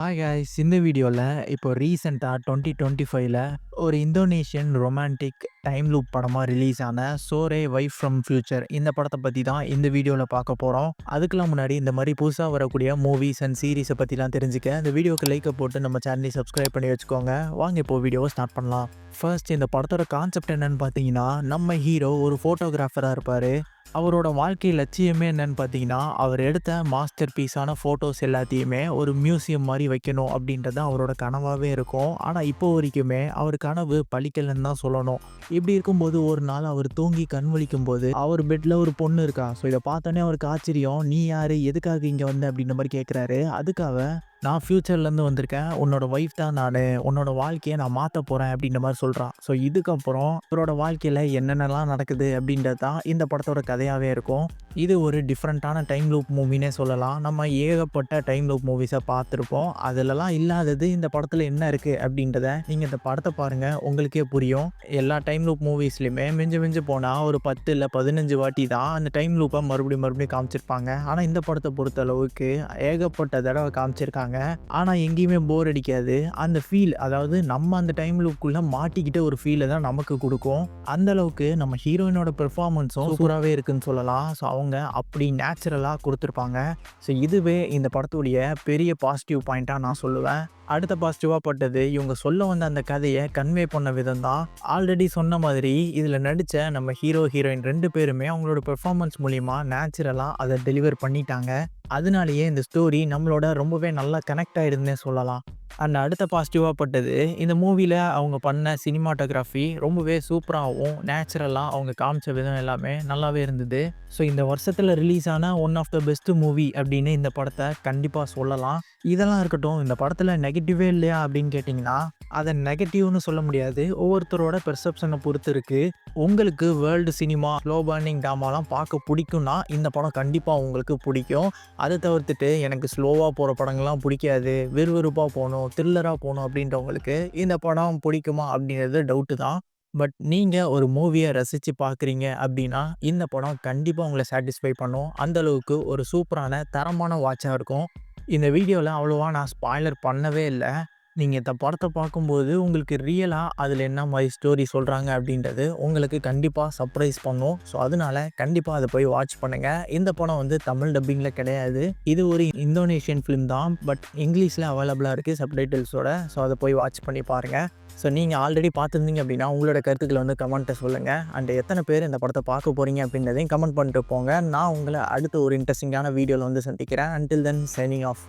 Hi guys, இந்த வீடியோவில் இப்போ ரீசெண்டாக 2025ல் ஒரு இந்தோனேஷியன் ரொமான்டிக் டைம் லூப் படமாக ரிலீஸ் ஆன சோரே வைஃப் ஃப்ரம் ஃபியூச்சர் இந்த படத்தை பற்றி தான் இந்த வீடியோவில் பார்க்க போகிறோம். அதுக்கெல்லாம் முன்னாடி இந்த மாதிரி புதுசாக வரக்கூடிய மூவிஸ் அண்ட் சீரீஸை பற்றிலாம் தெரிஞ்சுக்க இந்த வீடியோக்கு லைக்கை போட்டு நம்ம சேனலை சப்ஸ்கிரைப் பண்ணி வச்சுக்கோங்க. வாங்க இப்போ வீடியோவை ஸ்டார்ட் பண்ணலாம். ஃபர்ஸ்ட், இந்த படத்தோட கான்செப்ட் என்னன்னு பார்த்தீங்கன்னா, நம்ம ஹீரோ ஒரு ஃபோட்டோகிராஃபராக இருப்பார். அவரோட வாழ்க்கை லட்சியமே என்னன்னு பார்த்தீங்கன்னா, அவர் எடுத்த மாஸ்டர் பீஸான ஃபோட்டோஸ் எல்லாத்தையுமே ஒரு மியூசியம் மாதிரி வைக்கணும் அப்படின்றது அவரோட கனவாகவே இருக்கும். ஆனால் இப்போ வரைக்குமே அவர் கனவு பலிக்கலைன்னு தான் சொல்லணும். இப்படி இருக்கும்போது ஒரு நாள் அவர் தூங்கி கண் விழிக்கும் போது அவர் பெட்டில் ஒரு பொண்ணு இருக்கா. ஸோ இதை பார்த்தோன்னே அவருக்கு ஆச்சரியம். நீ யார், எதுக்காக இங்கே வந்த அப்படின்ற மாதிரி கேட்குறாரு. அதுக்காக நான் ஃப்யூச்சர்லேருந்து வந்திருக்கேன், உன்னோட ஒய்ஃப் தான் நான், உன்னோட வாழ்க்கையை நான் மாற்ற போகிறேன் அப்படின்ற மாதிரி சொல்கிறான். ஸோ இதுக்கப்புறம் அவரோட வாழ்க்கையில் என்னென்னலாம் நடக்குது அப்படின்றது தான் இந்த படத்தோட கதையாகவே இருக்கும். இது ஒரு டிஃப்ரெண்ட்டான டைம் லூப் மூவினே சொல்லலாம். நம்ம ஏகப்பட்ட டைம் லூப் மூவிஸை பார்த்துருப்போம். அதிலலாம் இல்லாதது இந்த படத்தில் என்ன இருக்குது அப்படின்றத நீங்கள் இந்த படத்தை பாருங்கள், உங்களுக்கே புரியும். எல்லா டைம் லூப் மூவிஸ்லையுமே மிஞ்சு போனால் ஒரு 10 இல்லை 15 வாட்டி தான் அந்த டைம் லூப்பை மறுபடியும் காமிச்சிருப்பாங்க. ஆனால் இந்த படத்தை பொறுத்த அளவுக்கு ஏகப்பட்ட தடவை காமிச்சிருக்காங்க. ஆனால் எங்கேயுமே போர் அடிக்காது. அந்த ஃபீல், அதாவது நம்ம அந்த டைம் லூப்புக்குள்ளே மாட்டிக்கிட்ட ஒரு ஃபீலை தான் நமக்கு கொடுக்கும். அந்த அளவுக்கு நம்ம ஹீரோயினோட பெர்ஃபார்மன்ஸும் சூப்பராகவே இருக்குன்னு சொல்லலாம். ஸோ அவங்க அப்படி நேச்சுரலாக கொடுத்துருப்பாங்க. ஸோ இதுவே இந்த படத்துடைய பெரிய பாசிட்டிவ் பாயிண்ட்டாக நான் சொல்லுவேன். அடுத்த பாசிட்டிவாக பட்டது, இவங்க சொல்ல வந்த அந்த கதையை கன்வே பண்ண விதம் தான். ஆல்ரெடி சொன்ன மாதிரி இதில் நடித்த நம்ம ஹீரோ ஹீரோயின் 2 பேருமே அவங்களோட பெர்ஃபார்மன்ஸ் மூலிமா நேச்சுரலாக அதை டெலிவர் பண்ணிட்டாங்க. அதனாலேயே இந்த ஸ்டோரி நம்மளோட ரொம்பவே நல்லா கனெக்ட் ஆகிடுதுன்னே சொல்லலாம். அண்ட் அடுத்த பாசிட்டிவாக பட்டது, இந்த மூவியில் அவங்க பண்ண சினிமாட்டோகிராஃபி ரொம்பவே சூப்பராகவும் நேச்சுரலாக அவங்க காமிச்ச விதம் எல்லாமே நல்லாவே இருந்தது. ஸோ இந்த வருஷத்தில் ரிலீஸ் ஆன one of the best movie அப்படின்னு இந்த படத்தை கண்டிப்பாக சொல்லலாம். இதெல்லாம் இருக்கட்டும், இந்த படத்தில் நெகட்டிவே இல்லையா அப்படின்னு கேட்டிங்கன்னா, அதை நெகட்டிவ்னு சொல்ல முடியாது. ஒவ்வொருத்தரோட பெர்செப்ஷனை பொறுத்து இருக்குது. உங்களுக்கு வேர்ல்டு சினிமா, ஸ்லோ பர்னிங் ட்ராமாலாம் பார்க்க பிடிக்கும்னா இந்த படம் கண்டிப்பாக உங்களுக்கு பிடிக்கும். அதை தவிர்த்துட்டு எனக்கு ஸ்லோவாக போகிற படங்கள்லாம் பிடிக்காது, விறுவிறுப்பாக போகணும், த்ரில்லராக போகணும் அப்படின்றவங்களுக்கு இந்த படம் பிடிக்குமா அப்படின்றது டவுட்டு தான். பட் நீங்கள் ஒரு மூவியை ரசித்து பார்க்குறீங்க அப்படின்னா இந்த படம் கண்டிப்பாக உங்களை சாட்டிஸ்ஃபை பண்ணும். அந்தளவுக்கு ஒரு சூப்பரான தரமான வாட்சாக இருக்கும். இந்த வீடியோவில் அவ்வளோவா நான் ஸ்பாய்லர் பண்ணவே இல்லை. நீங்கள் இந்த படத்தை பார்க்கும்போது உங்களுக்கு ரியலாக அதில் என்ன மாதிரி ஸ்டோரி சொல்கிறாங்க அப்படின்றது உங்களுக்கு கண்டிப்பாக சர்ப்ரைஸ் பண்ணும். ஸோ அதனால கண்டிப்பாக அதை போய் வாட்ச் பண்ணுங்கள். இந்த படம் வந்து தமிழ் டப்பிங்கில் கிடையாது. இது ஒரு இந்தோனேஷியன் ஃபிலிம் தான். பட் இங்கிலீஷில் அவைலபிளாக இருக்குது சப்டைட்டில்ஸோட. ஸோ அதை போய் வாட்ச் பண்ணி பாருங்கள். ஸோ நீங்கள் ஆல்ரெடி பார்த்துருந்தீங்க அப்படின்னா உங்களோட கருத்துக்களை வந்து கமெண்ட்டை சொல்லுங்கள். அண்ட் எத்தனை பேர் இந்த படத்தை பார்க்க போகிறீங்க அப்படின்றதையும் கமெண்ட் பண்ணிட்டு போங்க. நான் உங்களை அடுத்த ஒரு இன்ட்ரெஸ்டிங்கான வீடியோவில் வந்து சந்திக்கிறேன். Until then signing off.